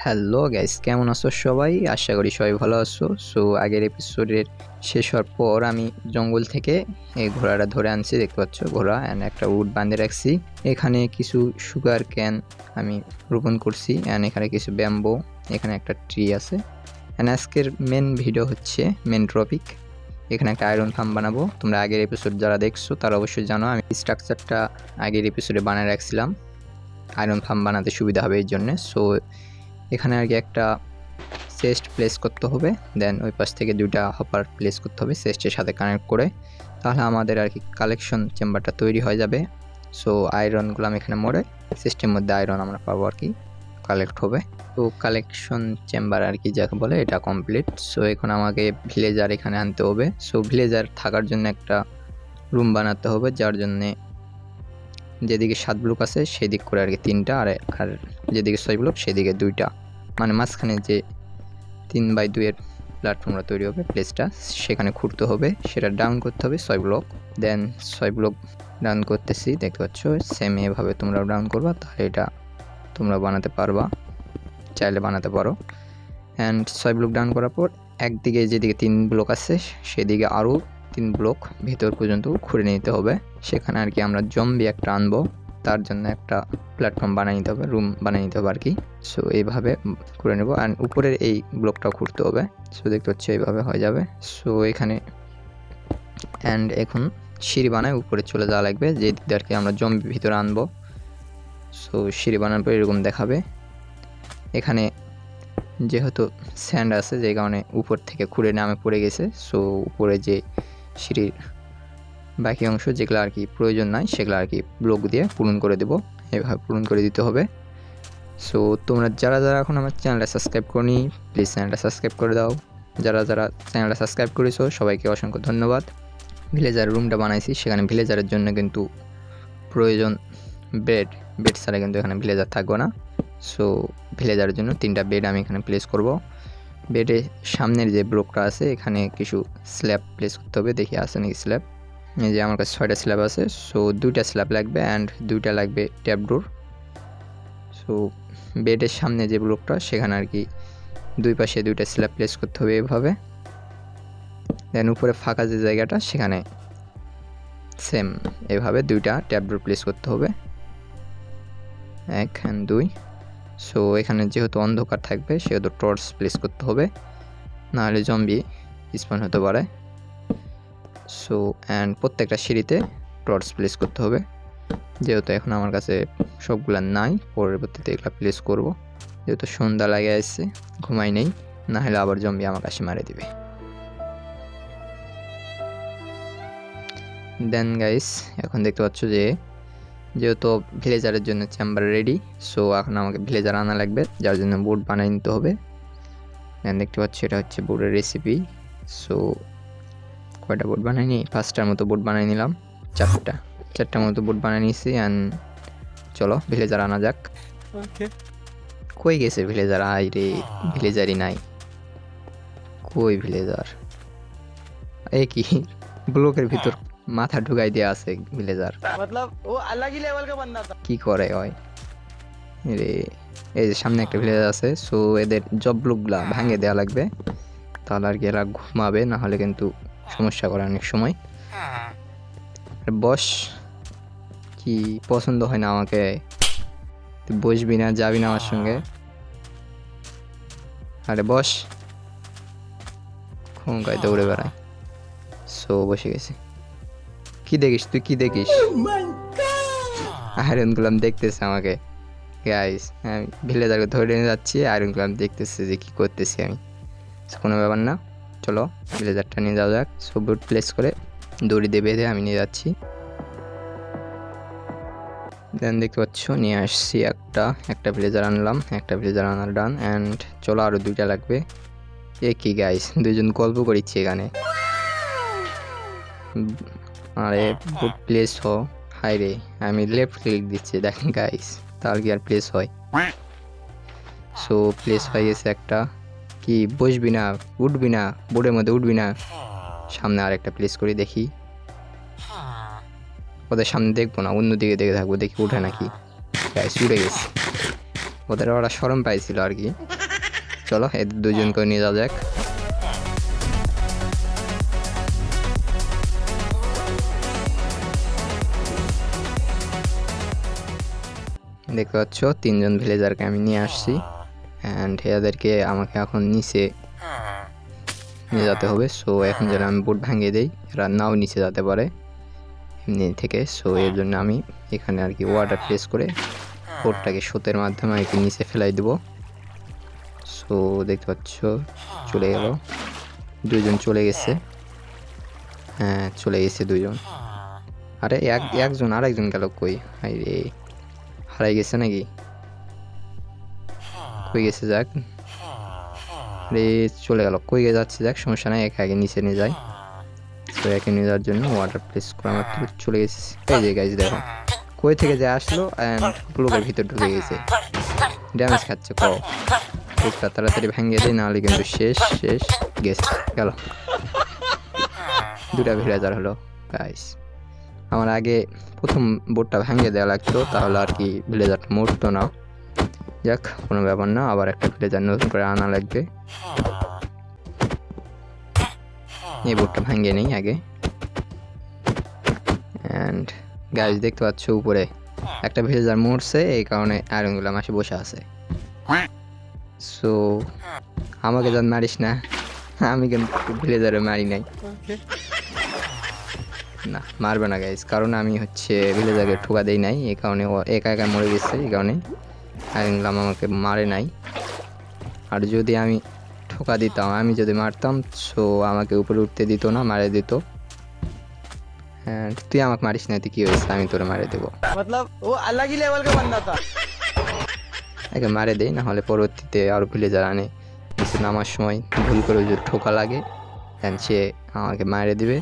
Hello guys, কেমন আছো সবাই? আশা করি সবাই ভালো আছো। সো আগের এপিসোডের শেষ হওয়ার পর আমি জঙ্গল থেকে এই ঘোড়াটা ধরে আনছি, দেখতে পাচ্ছ ঘোড়া, অ্যান্ড একটা উড বাঁধে রাখছি। এখানে কিছু সুগার ক্যান আমি রোপণ করছি, অ্যান্ড এখানে কিছু ব্যাম্বো, এখানে একটা ট্রি আছে। অ্যান্ড আজকের মেন ভিডিও হচ্ছে মেন টপিক, এখানে একটা আয়রন ফার্ম বানাবো। তোমরা আগের এপিসোড যারা দেখছো তারা অবশ্যই জানো আমি স্ট্রাকচারটা আগের এপিসোডে বানিয়ে রাখছিলাম, আয়রন ফার্ম বানাতে সুবিধা হবে এই জন্যে। সো এখানে আর কি একটা চেস্ট প্লেস করতে হবে, দেন ওই পাশ থেকে দুইটা হপার প্লেস করতে হবে চেস্টের সাথে কানেক্ট করে, তাহলে আমাদের আর কি কালেকশন চেম্বারটা তৈরি হয়ে যাবে। সো আয়রনগুলো আমি এখানে মরে সিস্টেম মধ্যে আয়রন আমরা পাবো আর কি, কালেক্ট হবে। তো কালেকশন চেম্বার আর কি যাকে বলে এটা কমপ্লিট। সো এখন আমাকে ভিলেজার এখানে আনতে হবে। সো ভিলেজার থাকার জন্য একটা রুম বানাতে হবে, যার জন্যে যেদিকে 7 ব্লক আছে সেদিক করে আর কি 3টা, আর যেদিকে 6 ব্লক সেদিকে 2টা, মানে মাঝখানে যে 3/2 এর প্ল্যাটফর্মটা তৈরি হবে প্লেসটা, সেখানে খুঁড়তে হবে, সেটা ডাউন করতে হবে 6 ব্লক। দেন 6 ব্লক ডাউন করতেছি, দেখতে পাচ্ছ সেম এভাবে তোমরাও ডাউন করবা, তাহলে এটা তোমরা বানাতে পারবা, চাইলে বানাতে পারো। অ্যান্ড 6 ব্লক ডাউন করার পর একদিকে যেদিকে 3 ব্লক আছে সেদিকে আরও 3 ব্লক ভেতর পর্যন্ত খুঁড়ে নিতে হবে। সেখানে আর কি আমরা জম্বি একটা আনবো, তার জন্য একটা প্ল্যাটফর্ম বানিয়ে নিতে হবে, রুম বানিয়ে নিতে হবে আর কি। সো এইভাবে করে নেব, অ্যান্ড উপরের এই ব্লকটাও খুঁড়তে হবে। সো দেখতে হচ্ছে এইভাবে হয়ে যাবে। সো এখানে অ্যান্ড এখন সিঁড়ি বানায় উপরে চলে যাওয়া লাগবে, যে দিক দিয়ে আর কি আমরা জম্বি ভিতরে আনবো। সো সিঁড়ি বানানোর পর এরকম দেখাবে। এখানে যেহেতু স্যান্ড আছে, যে কারণে উপর থেকে খুঁড়ে নামে পড়ে গেছে। সো উপরে যে সিঁড়ির বাকি অংশ যেগুলো আর কি প্রয়োজন নাই সেগুলো আর কি ব্লক দিয়ে পূরণ করে দেব, এভাবে পূরণ করে দিতে হবে। সো তোমরা যারা যারা এখন আমার চ্যানেলটা সাবস্ক্রাইব করনি প্লিজ চ্যানেলটা সাবস্ক্রাইব করে দাও। যারা যারা চ্যানেলটা সাবস্ক্রাইব করেছো সবাইকে অসংখ্য ধন্যবাদ। ভিলেজার রুমটা বানাইছি, সেখানে ভিলেজারের জন্য কিন্তু প্রয়োজন বেড ছাড়া কিন্তু এখানে ভিলেজার থাকবে না। সো ভিলেজারের জন্য 3টা বেড আমি এখানে প্লেস করব। বেডের সামনের যে ব্লকটা আছে এখানে কিছু স্ল্যাব প্লেস করতে হবে, দেখি আছে নাকি স্ল্যাব। এই যে আমার কাছে 6টা স্ল্যাব আছে। সো 2টা স্ল্যাব লাগবে অ্যান্ড 2টা লাগবে ট্যাপ ডোর। সো বেডের সামনে যে ব্লকটা সেখানে আর কি 2 পাশে 2টা স্ল্যাব প্লেস করতে হবে এভাবে। দেন উপরে ফাঁকা যে জায়গাটা সেখানে সেম এভাবে 2টা ট্যাপ ডোর প্লেস করতে হবে, 1 and 2। সো এখানে যেহেতু অন্ধকার থাকবে সেহেতু টর্চ প্লেস করতে হবে, নাহলে জম্বি স্পন হতে পারে। সো অ্যান্ড প্রত্যেকটা সিঁড়িতে টর্চ প্লেস করতে হবে, যেহেতু এখন আমার কাছে সবগুলা নাই, পরবর্তীতে এগুলো প্লেস করব, যেহেতু সন্ধ্যা লাগে আসছে, ঘুমাই নেই, না হলে আবার জম্বি আমার কাছে মারে দিবে। দেন গাইস এখন দেখতে পাচ্ছ যেহেতু ভিলেজারের জন্য চেম্বার রেডি। সো এখন আমাকে ভিলেজার আনা লাগবে, যার জন্য বোর্ড বানিয়ে নিতে হবে। দেন দেখতে পাচ্ছ এটা হচ্ছে বোর্ডের রেসিপি। সো কয়টা বোর্ড বানাইনি, 5টার মতো বোর্ড বানিয়ে নিলাম, 4টার মতো বোর্ড বানিয়ে নিয়েছি। অ্যান্ড চলো ভিলেজার আনা যাক। কই গেছে ভিলেজার? আই রে, ভিলেজারই নাই, কই ভিলেজার? এই কি ব্লকের ভিতর মাথা ঢুকাই দিয়ে আছে ভিলেজার, मतलब वो अलग ही लेवल का बंदा था। কি করে হয় রে? এই যে সামনে একটা ভিলেজার আছে। সো এদের জব ব্লকগুলা ভাঙে দেওয়া লাগবে, তাহলে আর কি এরা ঘুমাবে, না হলে কিন্তু সমস্যা করে অনেক সময়। বস, কি পছন্দ হয় না আমাকে? তুই বসবি না, যাবি না আমার সঙ্গে? আরে বস, খুঙ্গায় দৌড়ে বেড়ায়। সো বসে গেছে। কি দেখিস তুই, কি দেখিস? আয়রন গুলাম দেখতেছে আমাকে গাইস, আমি ভিলেজারকে ধরে নিয়ে যাচ্ছি, আয়রন গুলাম দেখতেছে যে কি করতেছি আমি। কোনো ব্যাপার না, চলো ভিলেজারটা নিয়ে যাওয়া যাক। সো বুট প্লেস করে দড়ি দিয়ে বেঁধে আমি নিয়ে যাচ্ছি। দেন দেখতে পাচ্ছ নিয়ে আসছি একটা ভিলেজার আনলাম, একটা ভিলেজার আনার ডান। অ্যান্ড চলো আরও 2টা লাগবে। এ কি গাইস, দুজন গল্প করিচ্ছি এখানে। আরে বুট প্লেস হ, হাই রে, আমি লেফট ক্লিক দিচ্ছি দেখেন গাইস, তাহলে কি আর প্লেস হয়? সো প্লেস হয়ে গেছে একটা। কি বসবি না, উঠবি না, বোর্ডের মধ্যে উঠবি না? সামনে আরেকটা প্লেস করি, দেখি। ওদের সামনে দেখবো না, অন্যদিকে দেখে থাকবো, দেখি উঠে নাকি। গাইস উঠে গেছে। ওরা শরম পাইছিল আর কি। চলো এদের দুজনকে নিয়ে যাওয়া যাক। দেখতে পাচ্ছ 3জন ভিলেজারকে আমি নিয়ে আসছি, অ্যান্ড এদেরকে আমাকে এখন নিচে নিয়ে যেতে হবে। সো এখন যেন আমি বোট ভাঙিয়ে দিই, এরা নাও নিচে যেতে পারে এমনি থেকে। সো এর জন্য আমি এখানে আর কি ওয়াটার প্লেস করে বোটটাকে স্রোতের মাধ্যমে আর কি নিচে ফেলাই দেবো। সো দেখতে পাচ্ছ চলে গেল, 2জন চলে গেছে। হ্যাঁ চলে গেছে 2জন। আরে একজন আর একজন গেল কই? হাই রে, হারাই গেছে নাকি? কই গেছে? যাক রে, চলে গেল। কই যাচ্ছে? যাক সমস্যা নাই, একে আগে নিচে নিয়ে যাই। তো একে নিয়ে যাওয়ার জন্য ওয়াটার প্লেস করা মাত্র চলে গেছে। এই যে গাইজ দেখো কই থেকে যে আসলো অ্যান্ড ব্লকের ভিতর ঢুকে গেছে, ড্যামেজ খাচ্ছে। বুকটা তাড়াতাড়ি ভাঙিয়ে দেয়, নাহলে কিন্তু শেষ গেছে গেল। 2টা ভিলেজার হলো গাইস। আমার আগে প্রথম বোটটা ভাঙিয়ে দেওয়া লাগতো, তাহলে আর কি ভিলেজারটা মরতো না। যাক কোনো ব্যাপার না, আবার একটা ভিলেজার নতুন করে আনা লাগবে। এই বোটটা ভাঙিয়ে নেই আগে। অ্যান্ড গাইস দেখতে পাচ্ছ উপরে একটা ভিলেজার মরছে, এই কারণে আয়রনগুলো মাসে বসে আছে। সো আমাকে যেন মারিস না, আমি কিন্তু ভিলেজারে মারি নাই। না মারবে না গাইস, কারণ আমি হচ্ছে ভিলেজারকে ঠোকা দেই নাই, এই কারণে ও একা একা মরে গেছে। এই কারণে আয়রনগুলো আমাকে মারে নাই। আর যদি আমি ঠোকা দিতাম, আমি যদি মারতাম, সো আমাকে উপরে উঠতে দিত না, মারে দিত। হ্যাঁ তুই আমাকে মারিস না, তুই কি হয়েছে? আমি তোরে মারে দেবো। मतलब वो अलग ही लेवल का बंदा था। একে মারে দেই, না হলে পরবর্তীতে আরও ভিলেজার আনে নিচে নামার সময় ভুল করে যদি ঠোকা লাগে অ্যান্ড সে আমাকে মারে দিবে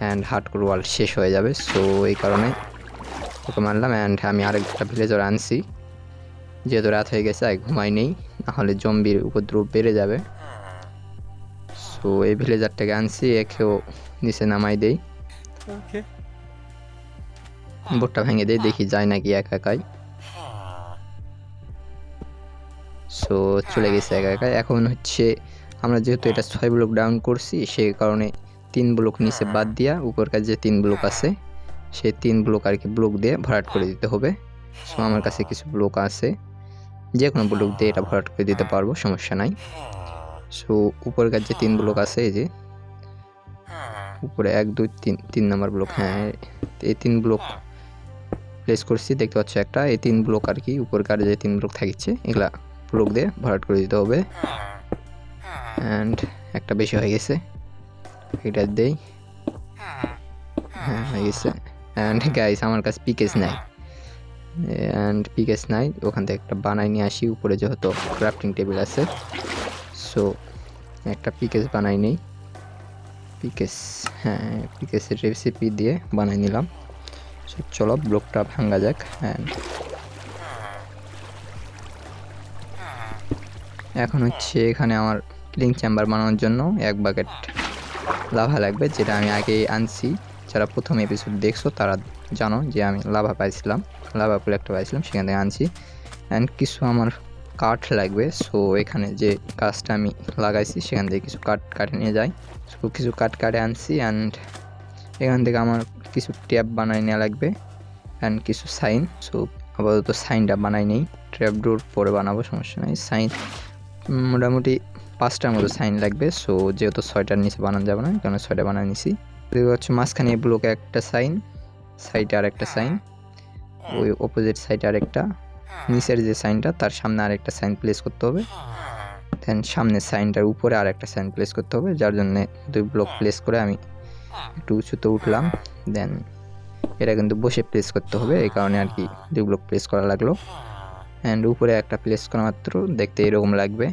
অ্যান্ড হার্ডকোর ওয়ার্ল্ড শেষ হয়ে যাবে। সো এই কারণে ওকে মারলাম। অ্যান্ড আমি আরেকটা ভিলেজার আনছি, যেহেতু রাত হয়ে গেছে আর ঘুমাই নেই, নাহলে জম্বির উপদ্রব বেড়ে যাবে। সো এই ভিলেজারটাকে আনছি, একেও নিচে নামাই দেই, বোটটা ভেঙে দেই, দেখি যায় নাকি একা একাই। সো চলে গেছে একা একা। এখন হচ্ছে আমরা যেহেতু এটা 6 ব্লক ডাউন করছি, সেই কারণে 3 ব্লক নিচে বাদ দিয়া উপরকার যে 3 ব্লক আছে, সেই 3 ব্লক আর কি ব্লক দিয়ে ভরাট করে দিতে হবে। সো আমার কাছে কিছু ব্লক আছে, যে কোনো ব্লক দিয়ে এটা ভরাট করে দিতে পারবো, সমস্যা নাই। সো উপরকার যে 3 ব্লক আছে, এই যে উপরে 1 2 3 নম্বর ব্লক, হ্যাঁ এই 3 ব্লক প্লেস করছি দেখতে পাচ্ছ একটা। এই 3 ব্লক আর কি উপরকার যে 3 ব্লক থাকছে, এগুলা ব্লক দিয়ে ভরাট করে দিতে হবে। অ্যান্ড একটা বেশি হয়ে গেছে, এটা দেই। হ্যাঁ হয়ে গেছে। অ্যান্ড গাইস আমার কাছে পিকেস নাই, ওখান থেকে একটা বানাই নিয়ে আসি। উপরে যেহেতু ক্রাফটিং টেবিল আছে, সো একটা পিকেস বানাই নেই। হ্যাঁ পিকেসের রেসিপি দিয়ে বানাই নিলাম। সো চলো ব্লকটা ভাঙা যাক। অ্যান্ড এখন হচ্ছে এখানে আমার কিলিং চেম্বার বানানোর জন্য 1 বাকেট লাভা লাগবে, যেটা আমি আগেই আনছি। যারা প্রথম এপিসোড দেখছো তারা জানো যে আমি লাভা পাইছিলাম, লাভা পুল একটা পাইছিলাম, সেখান থেকে আনছি। অ্যান্ড কিছু আমার কাঠ লাগবে। সো এখানে যে গাছটা আমি লাগাইছি সেখান থেকে কিছু কাঠ কাটে নিয়ে যাই। সো কিছু কাঠ কাটে আনছি। অ্যান্ড এখান থেকে আমার কিছু ট্যাপ বানাই নেওয়া লাগবে অ্যান্ড কিছু সাইন। সো আপাতত সাইনটা বানাই নেই, ট্র্যাপ ডোর পরে বানাবো, সমস্যা নাই। সাইন মোটামুটি 5টার মতো সাইন লাগবে। সো যেহেতু 6টার নিচে বানানো যাবে না, কারণ 6টা বানায় নিছি। হচ্ছে মাঝখানে ব্লকে একটা সাইন, সাইডে আর একটা সাইন, ওই অপোজিট সাইডে আরেকটা, নিচের যে সাইনটা তার সামনে আরেকটা সাইন প্লেস করতে হবে। দেন সামনের সাইনটার উপরে আর একটা সাইন প্লেস করতে হবে, যার জন্যে 2 ব্লক প্লেস করে আমি একটু উঁচুতে উঠলাম। দেন এটা কিন্তু বসে প্লেস করতে হবে, এই কারণে আর কি 2 ব্লক প্লেস করা লাগলো। অ্যান্ড উপরে একটা প্লেস করা মাত্র দেখতে এরকম লাগবে।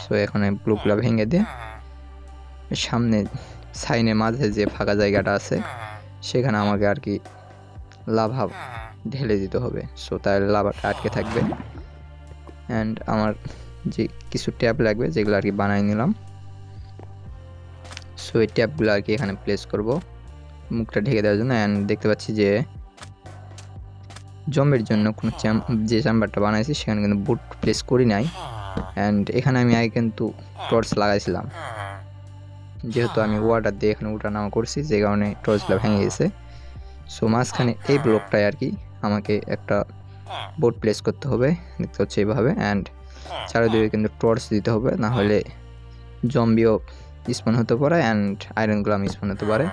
সো এখন এই ব্লকগুলো ভেঙে দিয়ে সামনে সাইনের মাঝে যে ফাঁকা জায়গাটা আছে, সেখানে আমাকে আর কি লাভা ঢেলে দিতে হবে। সো তাহলে লাভাটা আটকে থাকবে। অ্যান্ড আমার যে কিছু ট্যাপ লাগবে, যেগুলো আর কি বানাই নিলাম। সো এই ট্যাপগুলো আর কি এখানে প্লেস করব মুখটা ঢেকে দেওয়ার জন্য। অ্যান্ড দেখতে পাচ্ছি যে জম্বির জন্য কোনো যে চেম্বারটা বানাইছি সেখানে কিন্তু বুট প্লেস করি নাই। অ্যান্ড এখানে আমি আগে কিন্তু টর্চ লাগাইছিলাম, যেহেতু আমি ওয়াটার দিয়ে এখানে উঠানামা করছি যে কারণে টর্চগুলো ভেঙে গেছে। সো মাঝখানে এই ব্লকটায় আর কি আমাকে একটা বোর্ড প্লেস করতে হবে, দেখতে হচ্ছে এইভাবে। অ্যান্ড চারিদিকে কিন্তু টর্চ দিতে হবে, না হলে জম্বিও স্পন হতে পারে অ্যান্ড আয়রন গ্লাম স্পন হতে পারে,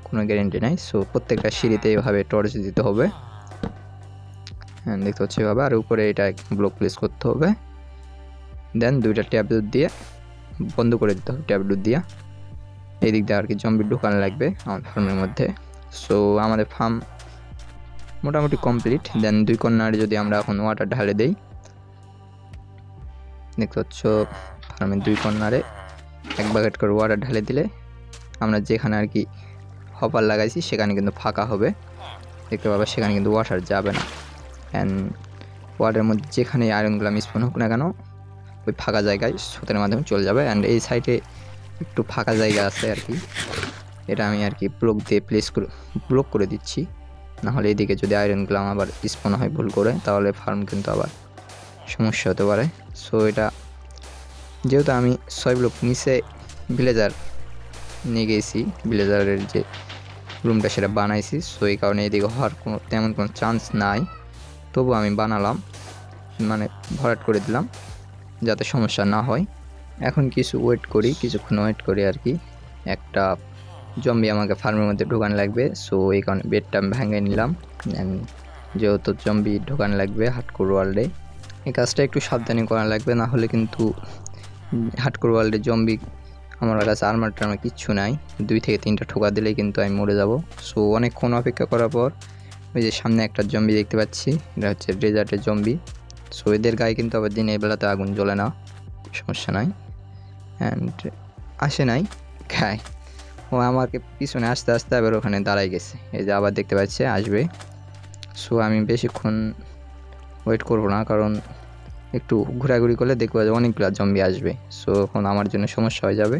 কোনো গ্যারেন্টি নাই। সো প্রত্যেকটা সিঁড়িতে এইভাবে টর্চ দিতে হবে, দেখতে হচ্ছে এইভাবে। আর উপরে এটা ব্লক প্লেস করতে হবে, দেন দুইটা ট্যাবলেট দিয়ে বন্ধ করে দিতে হবে ট্যাবলেট দিয়ে। এই দিক দিয়ে আর কি জম্বি ঢুকানো লাগবে আমার ফার্মের মধ্যে। সো আমাদের ফার্ম মোটামুটি কমপ্লিট। দেন 2 কর্নারে যদি আমরা এখন ওয়াটার ঢালে দেই, দেখতে পাচ্ছ ফার্মের 2 কর্নারে 1 বাকেট করে ওয়াটার ঢালে দিলে আমরা যেখানে আর কি হপার লাগাইছি সেখানে কিন্তু ফাঁকা হবে, দেখতে পাবে সেখানে কিন্তু ওয়াটার যাবে না। অ্যান্ড ওয়াটারের মধ্যে যেখানে আয়রনগুলো স্পন হোক না কেন ওই ফাঁকা জায়গায় স্রোতের মাধ্যমে চলে যাবে। অ্যান্ড এই সাইডে একটু ফাঁকা জায়গা আছে আর কি, এটা আমি আর কি ব্লক দিয়ে ব্লক করে দিচ্ছি, নাহলে এদিকে যদি আয়রন গ্লাম আবার স্পন হয় ভুল করে তাহলে ফার্ম কিন্তু আবার সমস্যা হতে পারে। সো এটা যেহেতু আমি 6 ব্লক নিচে ভিলেজার নিয়ে গেছি, ভিলেজারের যে রুমটা সেটা বানাইছি, সো এই কারণে এদিকে হওয়ার তেমন কোনো চান্স নাই। তবু আমি বানালাম, মানে ভরাট করে দিলাম যাতে সমস্যা না হয়। এখন কিছুক্ষণ ওয়েট করি আর কি, একটা জম্বি আমাকে ফার্মের মধ্যে ঢোকানো লাগবে। সো এই কারণে বেডটা আমি ভেঙে নিলাম, যেহেতু জম্বি ঢোকানো লাগবে হার্ডকোর ওয়ার্ল্ডে। এই কাজটা একটু সাবধানে করা লাগবে, না হলে কিন্তু হার্ডকোর ওয়ার্ল্ডে জম্বি আমার কাছে আর্মার টার্মার কিচ্ছু নাই, 2 থেকে 3টা ঠোকা দিলেই কিন্তু আমি মরে যাব। সো অনেকক্ষণ অপেক্ষা করার পর ওই যে সামনে একটা জম্বি দেখতে পাচ্ছি, এটা হচ্ছে ডেজার্টের জম্বি। সো এদের গায়ে কিন্তু আবার দিনের বেলাতে আগুন জ্বলে না, সমস্যা নাই। অ্যান্ড আসে নাই খায়, ও আমাকে পিছনে আস্তে আস্তে আবার ওখানে দাঁড়াই গেছে, এই যে আবার দেখতে পাচ্ছে আসবে। সো আমি বেশিক্ষণ ওয়েট করবো না, কারণ একটু ঘোরাঘুরি করলে দেখবো যে অনেকগুলো জম্বি আসবে, সো এখন আমার জন্য সমস্যা হয়ে যাবে।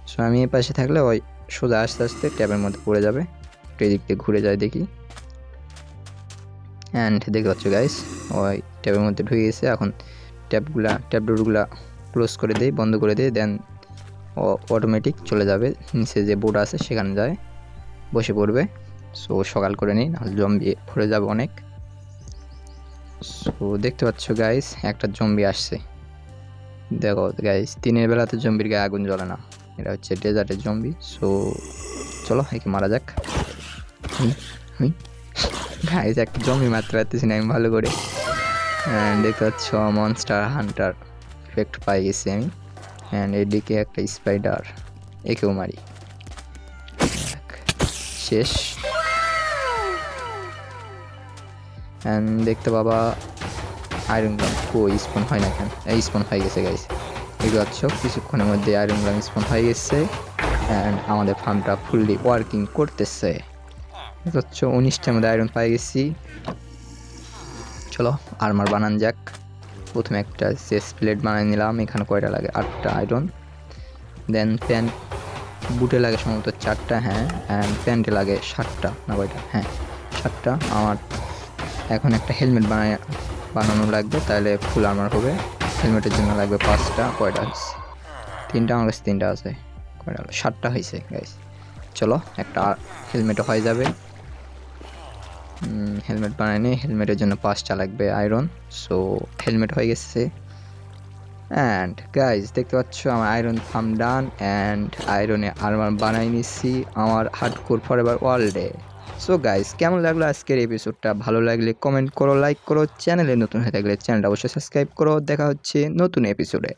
সো আমি এই পাশে থাকলে ওই সোজা আস্তে আস্তে ট্যাবের মধ্যে পড়ে যাবে। একটু এদিক দিয়ে ঘুরে যায় দেখি, অ্যান্ড দেখতে পাচ্ছ গাইস ওই ট্যাবের মধ্যে ঢুকে গেছে। এখন ট্যাপ ডোরগুলা ক্লোজ করে দেই, বন্ধ করে দিই, দেন অটোমেটিক চলে যাবে নিচে যে বোর্ড আছে সেখানে যায় বসে পড়বে। সো সকাল করে নিই, নাহলে জম্বি ভরে যাবে অনেক। সো দেখতে পাচ্ছ গাইস একটা জম্বি আসছে, দেখো গাইস দিনের বেলাতে জম্বির গায়ে আগুন জ্বলে না, এটা হচ্ছে ডেজার্টের জম্বি। সো চলো একে মারা যাক। গাইস একটা জম্বি মারতে পারতেছি না আমি ভালো করে, দেখতে পাচ্ছ মনস্টার হান্টার ইফেক্ট পাই গেছি আমি। অ্যান্ড এদিকে একটা স্পাইডার, একেও মারি, শেষ। অ্যান্ড দেখতে বাবা আয়রন গ্লাম স্পন হয় না কেন, এই স্পন হয়ে গেছে গাইস, দেখতে পাচ্ছ কিছুক্ষণের মধ্যে আয়রন গ্লাম স্পন হয়ে গেছে। অ্যান্ড আমাদের ফার্মটা ফুললি ওয়ার্কিং করতেছে, দেখতে পাচ্ছ 19টার মধ্যে আয়রন পাই গেছি। চলো আর্মার বানান যাক। প্রথমে একটা চেস্ট প্লেট বানিয়ে নিলাম, এখানে কয়টা লাগে 8টা আয়রন। দেন প্যান্ট বুটে লাগে সম্ভবত 4টা, হ্যাঁ। অ্যান্ড প্যান্টে লাগে 7টা না কয়টা, হ্যাঁ 7টা। আমার এখন একটা হেলমেট বানানো লাগবে, তাহলে ফুল আর্মার হবে। হেলমেটের জন্য লাগবে 5টা, কয়টা হয়েছে 3টা, আমার কাছে 3টা আছে, কয়টা হলো 7টা হয়েছে গাইস। চলো একটা হেলমেটও হয়ে যাবে। হেলমেট বানাই নি, হেলমেটের জন্য 5টা লাগবে আয়রন। সো হেলমেট হয়ে গেছে। অ্যান্ড গাইজ দেখতে পাচ্ছ আমার আয়রন ফার্ম ডান, অ্যান্ড আয়রনে আর্মার বানাই নিচ্ছি আমার হার্ডকোর ফরএভার ওয়ার্ল্ডে। সো গাইজ কেমন লাগলো আজকের এপিসোডটা? ভালো লাগলে কমেন্ট করো, লাইক করো, চ্যানেলে নতুন হয়ে থাকলে চ্যানেলটা অবশ্যই সাবস্ক্রাইব করো। দেখা হচ্ছে নতুন এপিসোডে।